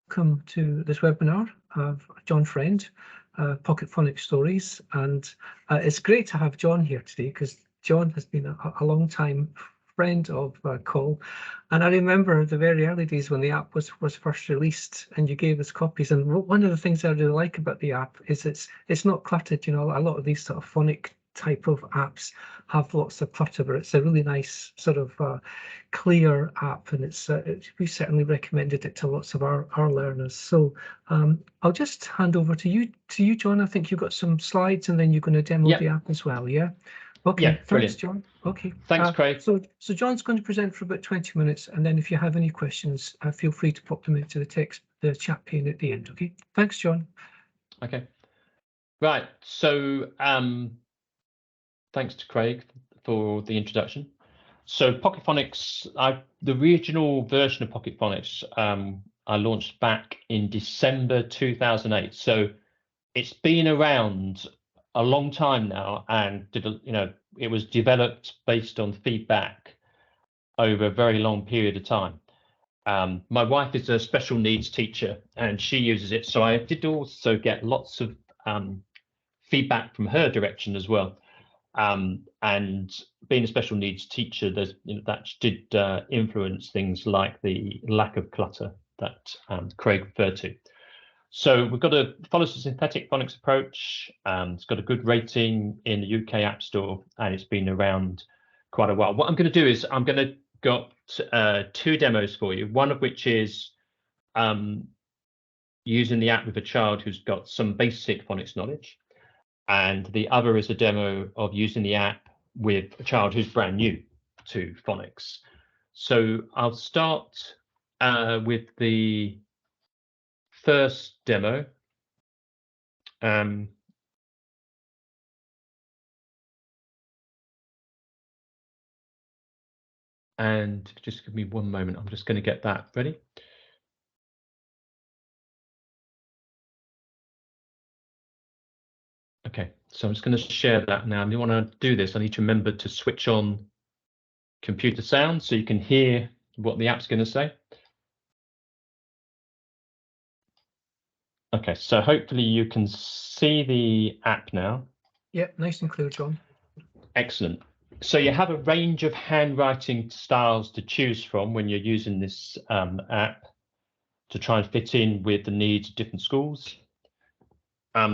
welcome to this webinar of John Friend, PocketPhonics Stories. And it's great to have John here today because John has been a long time friend of Call. And I remember the very early days when the app was first released and you gave us copies. And one of the things I really like about the app is it's not cluttered. You know, a lot of these sort of phonic type of apps have lots of clutter, but it's a really nice sort of clear app, and we certainly recommended it to lots of our learners. So I'll just hand over to you, John. I think you've got some slides, and then you're going to demo the app as well. Yeah. Okay. Yeah, thanks, John. Okay. Thanks, Craig. So John's going to present for about 20 minutes, and then if you have any questions, feel free to pop them into the chat pane at the end. Okay. Thanks, John. Okay. Right. So thanks to Craig for the introduction. So PocketPhonics, the original version of PocketPhonics, I launched back in December 2008. So it's been around a long time now, and it was developed based on feedback over a very long period of time. My wife is a special needs teacher, and she uses it. So I did also get lots of feedback from her direction as well. And being a special needs teacher, that did influence things like the lack of clutter that Craig referred to. So we've got to follow the synthetic phonics approach. It's got a good rating in the UK App Store, and it's been around quite a while. What I'm going to do is I'm going to got two demos for you, one of which is using the app with a child who's got some basic phonics knowledge, and the other is a demo of using the app with a child who's brand new to phonics. So I'll start with the first demo. And just give me one moment. I'm just going to get that ready. Okay, so I'm just going to share that now. And you want to do this, I need to remember to switch on computer sound so you can hear what the app's going to say. Okay, so hopefully you can see the app now. Yep, nice and clear, John. Excellent. So you have a range of handwriting styles to choose from when you're using this app to try and fit in with the needs of different schools.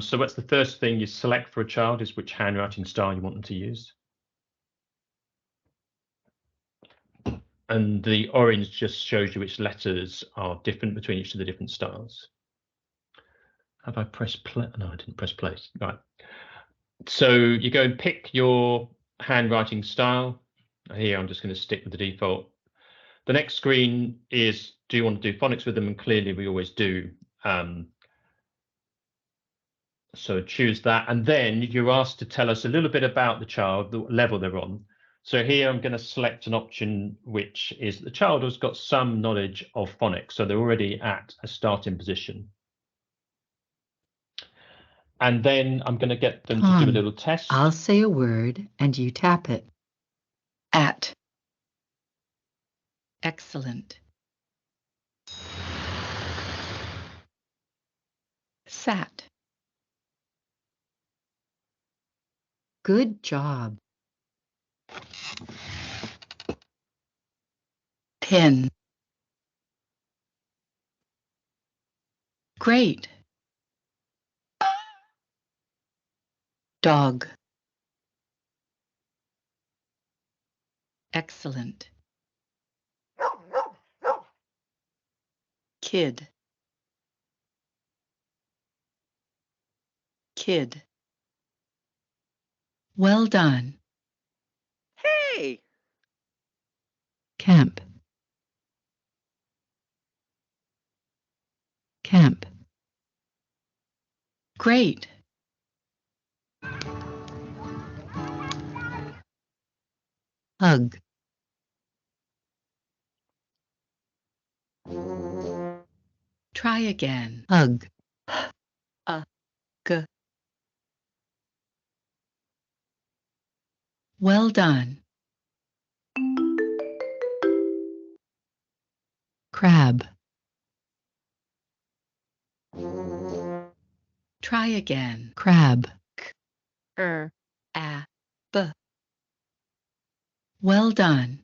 So what's the first thing you select for a child is which handwriting style you want them to use. And the orange just shows you which letters are different between each of the different styles. Have I pressed play? No, I didn't press play. Right. So you go and pick your handwriting style. Here, I'm just going to stick with the default. The next screen is, do you want to do phonics with them? And clearly we always do. So choose that. And then you're asked to tell us a little bit about the child, the level they're on. So here I'm going to select an option, which is the child has got some knowledge of phonics. So they're already at a starting position. And then I'm going to get them to do a little test. I'll say a word and you tap it. At. Excellent. Sat. Good job. Pin. Great. Dog. Excellent. Kid. Kid. Well done. Hey! Camp. Camp. Great. Hug. Try again. Hug. G. Well done. Crab. Try again. Crab. Er. A. B. Well done.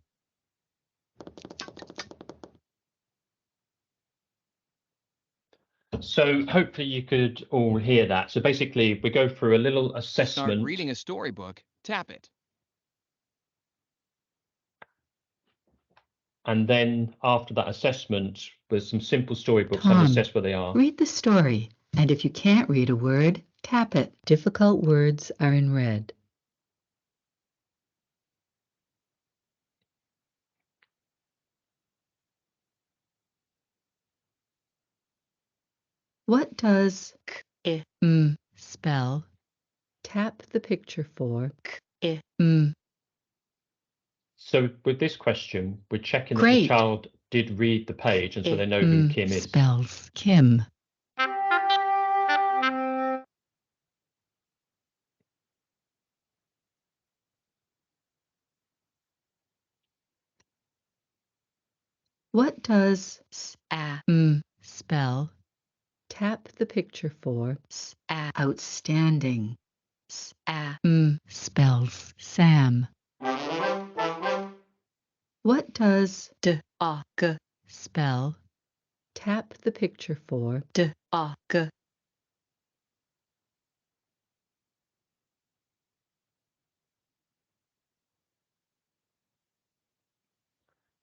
So hopefully you could all hear that. So basically, we go through a little To assessment. start reading a storybook, tap it. And then after that assessment, there's some simple storybooks and Tom, assess where they are. Read the story, and if you can't read a word, tap it. Difficult words are in red. What does spell? Tap the picture for m. So with this question, we're checking that the Great. child did read the page, and so they know who Kim is. Spells Kim. What does spell? Tap the picture for outstanding. Spells Sam. What does spell? Tap the picture for g.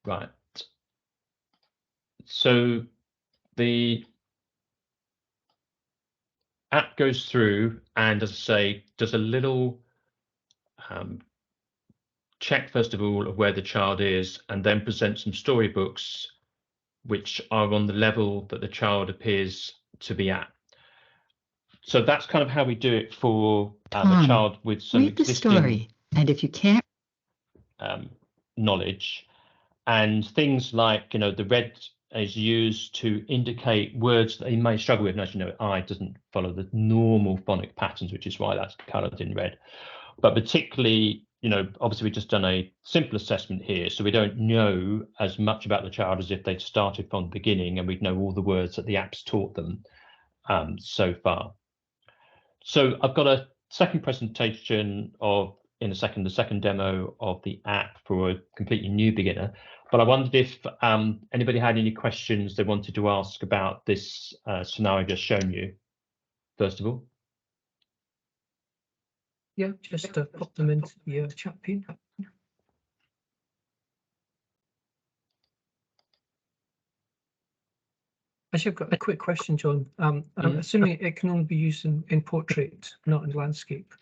Right. So the app goes through and, as I say, does a little check, first of all, of where the child is, and then presents some storybooks which are on the level that the child appears to be at. So that's kind of how we do it for a Tom, child with some Read the existing story, and if you can't, knowledge. And things like, the red is used to indicate words that they may struggle with. And as you know, I doesn't follow the normal phonic patterns, which is why that's coloured in red. But particularly, obviously we've just done a simple assessment here, so we don't know as much about the child as if they'd started from the beginning and we'd know all the words that the app's taught them so far. So I've got a second presentation the second demo of the app for a completely new beginner. But I wondered if anybody had any questions they wanted to ask about this scenario I've just shown you, first of all. Yeah, just pop them into the chat pane. Actually, I've got a quick question, John. I'm assuming it can only be used in portrait, not in landscape.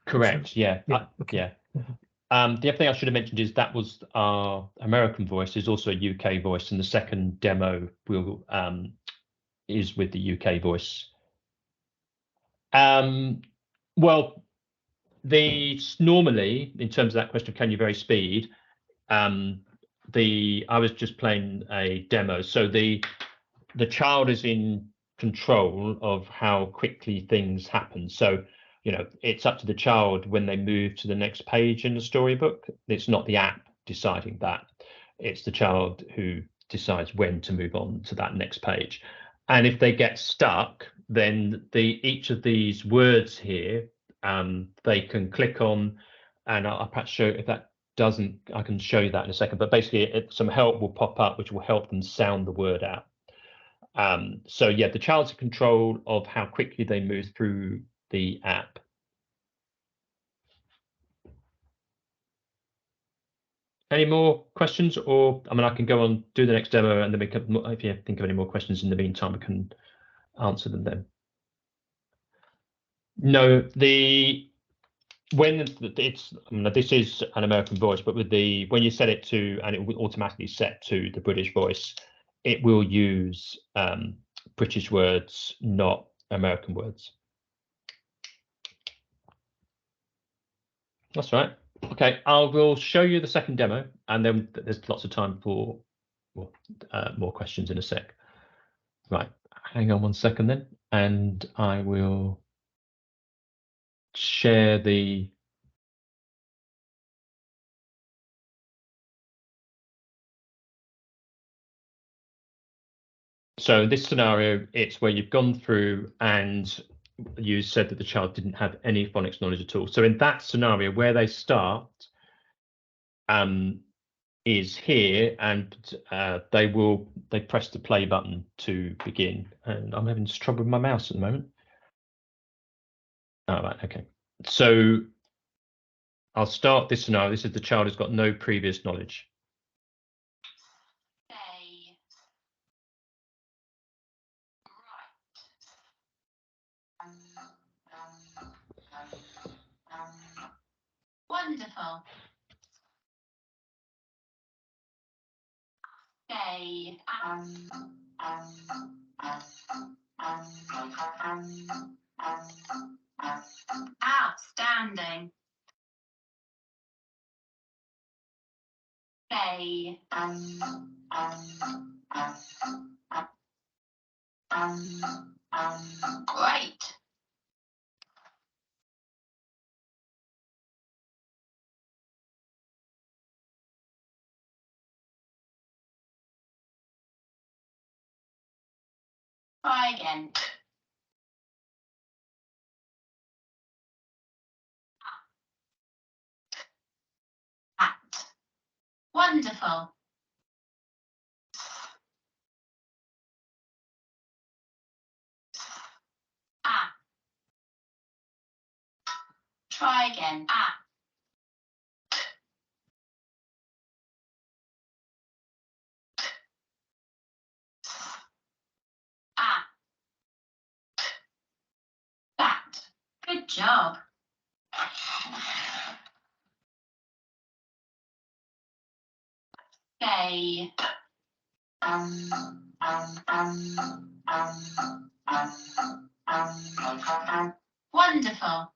Correct. So, yeah. okay. The other thing I should have mentioned is that was our American voice. Is also a UK voice, and the second demo is with the UK voice. Well, normally, in terms of that question, can you vary speed? I was just playing a demo, so the child is in control of how quickly things happen. So, it's up to the child when they move to the next page in the storybook. It's not the app deciding that. It's the child who decides when to move on to that next page. And if they get stuck, then each of these words here, they can click on, and I'll perhaps show if that doesn't, I can show you that in a second, but basically some help will pop up which will help them sound the word out. So yeah, the child's in control of how quickly they move through the app. Any more questions? Or I can go on, do the next demo, and then we can, if you think of any more questions in the meantime, we can answer them then. No, this is an American voice, but when you set it to, and it will automatically set to the British voice, it will use British words, not American words. That's right. Okay, I will show you the second demo, and then there's lots of time for more questions in a sec. Right, hang on one second then, and I will share the So in this scenario, it's where you've gone through and you said that the child didn't have any phonics knowledge at all. So in that scenario, where they start is here, and they press the play button to begin. And I'm having some trouble with my mouse at the moment. All right, okay. So I'll start this scenario. This is the child has got no previous knowledge. Wonderful. Okay. Outstanding. Okay. Great. Try again. At. Wonderful. Ah. Try again. Ah. Ah. That. Good job. Okay. Wonderful.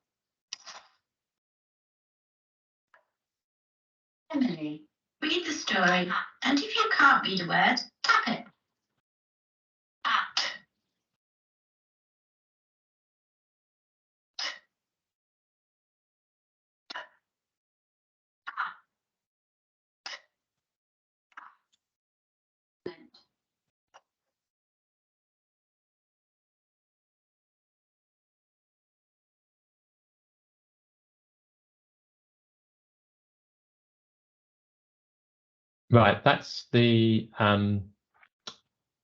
Emily, read the story, and if you can't read a word, tap it. At. Right, that's the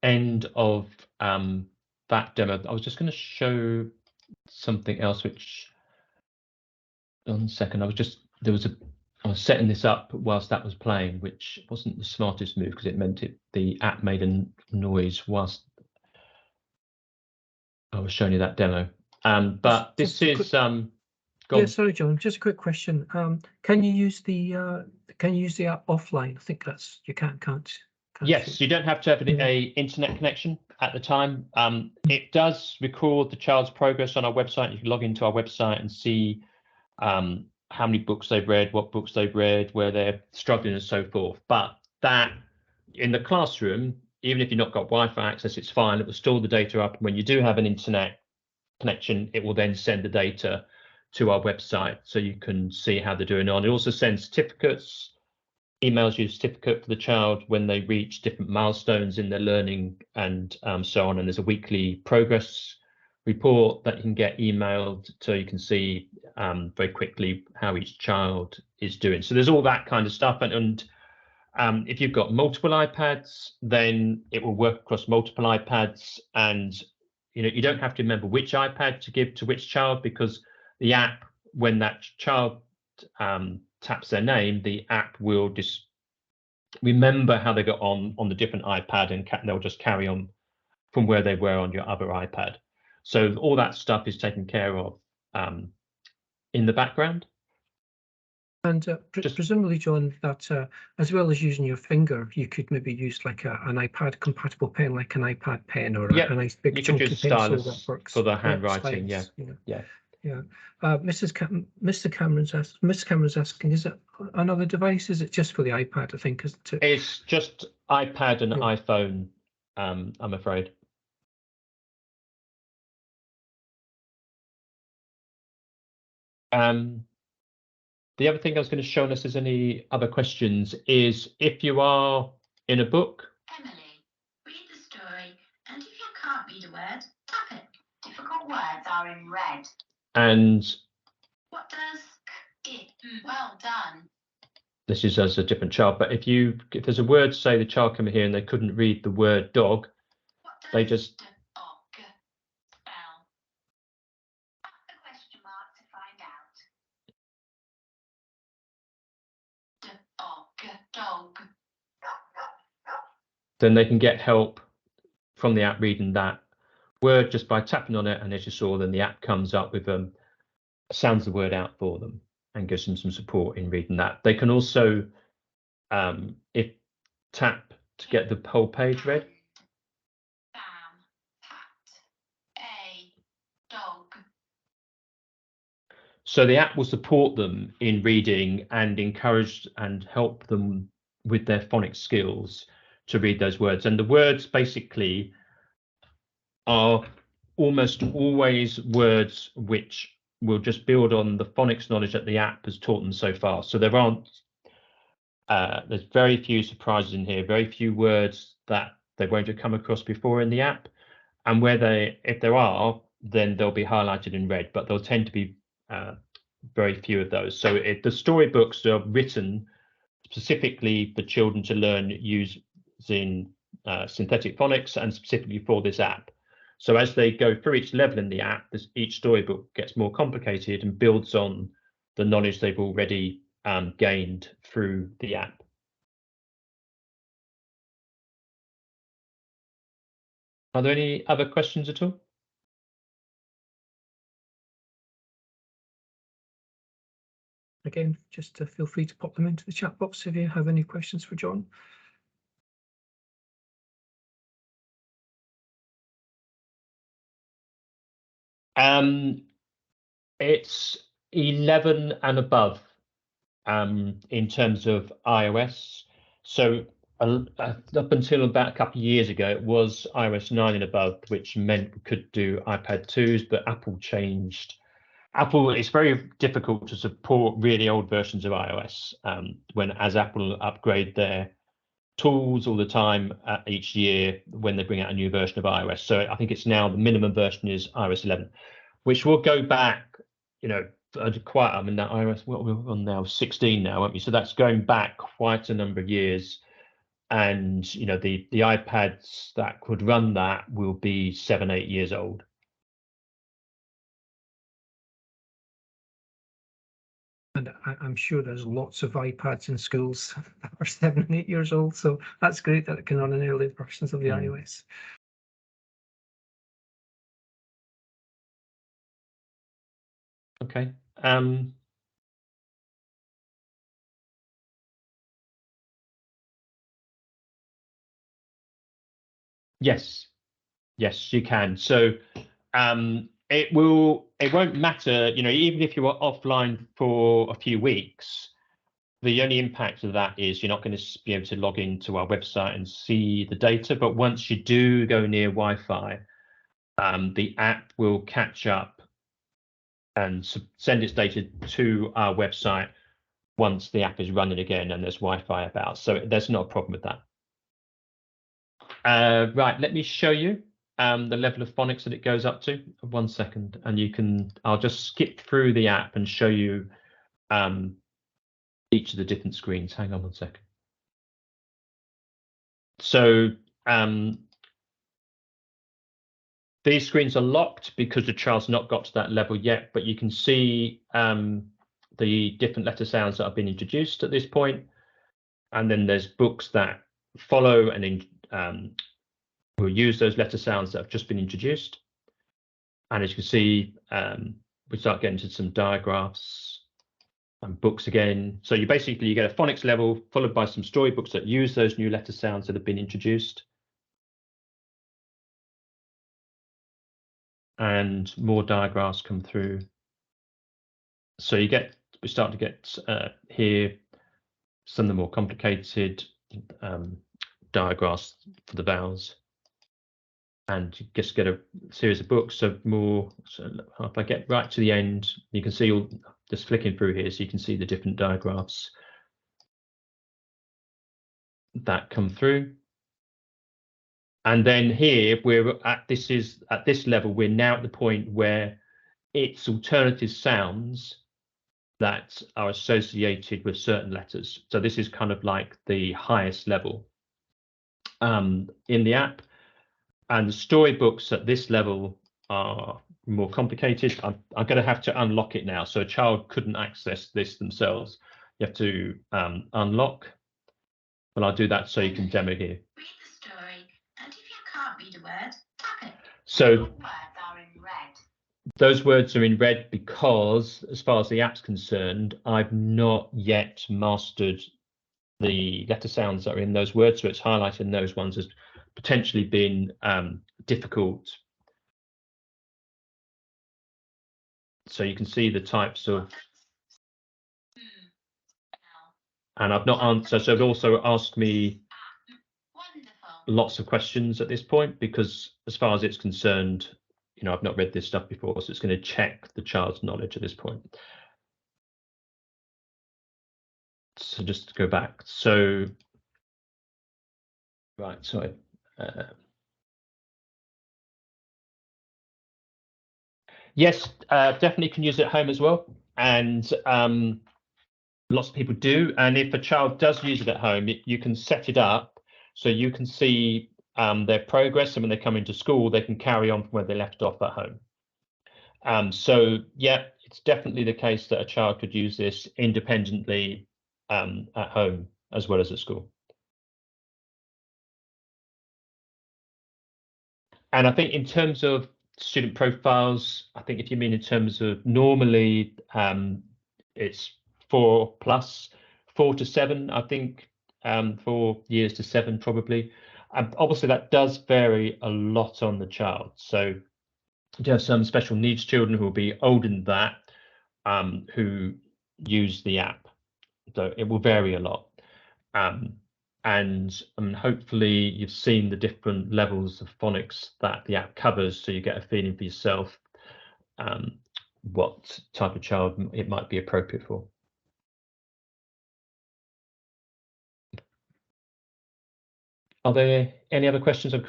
end of that demo. I was just going to show something else, which, 1 second, I was setting this up whilst that was playing, which wasn't the smartest move because it meant the app made a noise whilst I was showing you that demo. But this is Yeah, sorry, John. Just a quick question. Can you use the app offline? I think that's you can't. Yes, you don't have to have an internet connection at the time. It does record the child's progress on our website. You can log into our website and see how many books they've read, what books they've read, where they're struggling, and so forth. But that in the classroom, even if you've not got Wi-Fi access, it's fine. It will store the data up. And when you do have an internet connection, it will then send the data to our website so you can see how they're doing on. It also sends certificates, emails you a certificate for the child when they reach different milestones in their learning and so on. And there's a weekly progress report that you can get emailed so you can see very quickly how each child is doing. So there's all that kind of stuff. And if you've got multiple iPads, then it will work across multiple iPads. And you don't have to remember which iPad to give to which child, because the app, when that child taps their name, the app will just remember how they got on the different iPad, and they'll just carry on from where they were on your other iPad. So all that stuff is taken care of in the background. And presumably, John, that as well as using your finger, you could maybe use like an iPad compatible pen, like an iPad pen, or a nice big chunky pencil that works for the handwriting. Yeah. Mr. Cameron's asking, is it another device? Is it just for the iPad? I think, isn't it? It's just iPad and iPhone, I'm afraid. The other thing I was going to show, unless there's any other questions, is if you are in a book. Emily, read the story, and if you can't read a word, tap it. If difficult words are in red. And What does it? Well done. this is as a different child, but if there's a word, say the child came here and they couldn't read the word dog, What does they just dog spell? Add the question mark to find out. Dog. then they can get help from the app reading that word just by tapping on it, and as you saw, then the app comes up with sounds the word out for them and gives them some support in reading that. They can also if tap to get the whole page read. Dog. So the app will support them in reading and encourage and help them with their phonics skills to read those words. And the words basically are almost always words which will just build on the phonics knowledge that the app has taught them so far. So there aren't, there's very few surprises in here, very few words that they won't have come across before in the app. And if there are, then they'll be highlighted in red, but they'll tend to be very few of those. So the storybooks are written specifically for children to learn using synthetic phonics and specifically for this app. So as they go through each level in the app, each storybook gets more complicated and builds on the knowledge they've already gained through the app. Are there any other questions at all? Again, just feel free to pop them into the chat box if you have any questions for John. It's 11 and above in terms of iOS. So up until about a couple of years ago, it was iOS 9 and above, which meant we could do iPad 2s, but Apple changed. It's very difficult to support really old versions of iOS as Apple upgrade their tools all the time each year when they bring out a new version of iOS. So I think it's now the minimum version is iOS 11, which will go back, quite. I mean, that iOS, what we're on now, 16 now, aren't we? So that's going back quite a number of years. And the iPads that could run that will be 7-8 years old. And I'm sure there's lots of iPads in schools that are 7 and 8 years old. So that's great that it can run in early versions of the iOS. Okay. Yes, you can. So it won't matter, even if you are offline for a few weeks, the only impact of that is you're not going to be able to log into our website and see the data. But once you do go near Wi-Fi, the app will catch up and send its data to our website once the app is running again and there's Wi-Fi about. So there's not a problem with that. Right, let me show you the level of phonics that it goes up to. 1 second, and I'll just skip through the app and show you each of the different screens. Hang on 1 second. So these screens are locked because the child's not got to that level yet, but you can see the different letter sounds that have been introduced at this point. And then there's books that follow and will use those letter sounds that have just been introduced. And as you can see, we start getting to some diagraphs and books again. So you get a phonics level followed by some storybooks that use those new letter sounds that have been introduced. And more diagraphs come through. So we start to get here some of the more complicated diagraphs for the vowels. And you just get a series of books of more. So if I get right to the end, you can see just flicking through here, so you can see the different diagraphs that come through. And then here we're at this level, we're now at the point where it's alternative sounds that are associated with certain letters. So this is kind of like the highest level in the app. And the storybooks at this level are more complicated. I'm going to have to unlock it now. So a child couldn't access this themselves. You have to unlock. But I'll do that so you can demo here. Read the story, and if you can't read a word, tap it. So Words are in red. those words are in red because, as far as the app's concerned, I've not yet mastered the letter sounds that are in those words. So it's highlighting those ones as potentially being difficult. So you can see the types of, and I've not answered. So it also asked me lots of questions at this point, because as far as it's concerned, you know, I've not read this stuff before, so it's going to check the child's knowledge at this point. So just to go back. So, right, sorry. Yes, definitely can use it at home as well. And lots of people do. And if a child does use it at home, you can set it up so you can see their progress. And when they come into school, they can carry on from where they left off at home. So, yeah, it's definitely the case that a child could use this independently at home as well as at school. And I think in terms of student profiles, I think if you mean in terms of normally it's 4+, 4 to 7, I think, 4 years to 7 probably. Obviously that does vary a lot on the child. So you have some special needs children who will be older than that who use the app. So it will vary a lot. And hopefully you've seen the different levels of phonics that the app covers, so you get a feeling for yourself what type of child it might be appropriate for. Are there any other questions on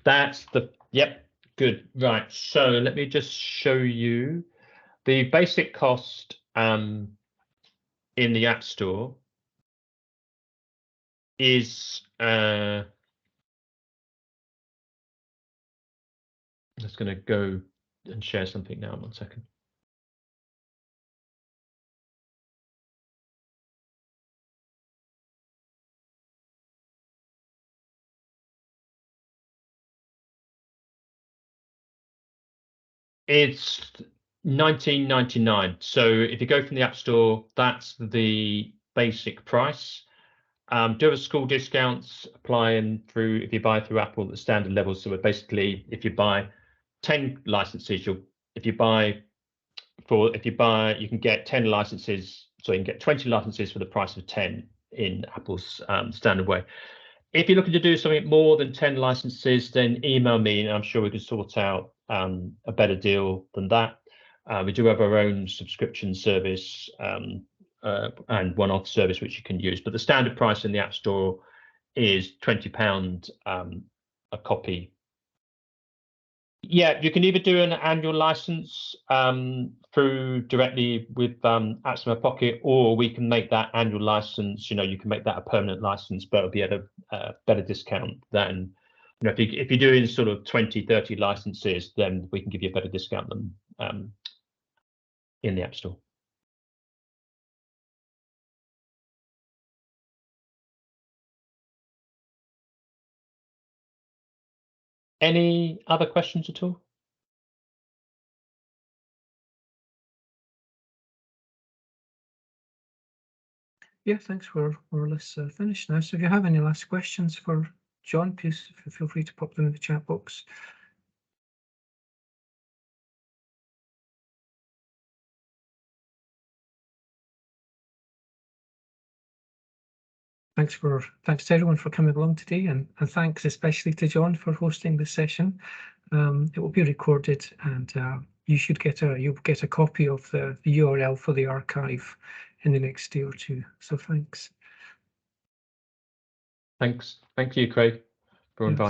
That's the, yep, good. Right, so let me just show you the basic cost in the App Store is I'm just going to go and share something now. 1 second. It's $19.99. So if you go from the App Store, that's the basic price. Do have school discounts applying through if you buy through Apple at the standard level. So basically, if you buy 10 licenses, you can get 10 licenses. So you can get 20 licenses for the price of 10 in Apple's standard way. If you're looking to do something more than 10 licenses, then email me and I'm sure we can sort out a better deal than that. We do have our own subscription service and one-off service which you can use, but the standard price in the App Store is £20 a copy. Yeah, you can either do an annual license through directly with Apps in My Pocket, or we can make that annual license, you know, you can make that a permanent license, but it'll be at a better discount than, you know, if you're doing sort of 20, 30 licenses, then we can give you a better discount than in the App Store. Any other questions at all? Yeah, thanks. We're more or less finished now. So if you have any last questions for John, please feel free to pop them in the chat box. Thanks to everyone for coming along today, and thanks especially to John for hosting this session. It will be recorded, and you'll get a copy of the URL for the archive in the next day or two. So thanks. Thanks. Thank you, Craig. for Yes. inviting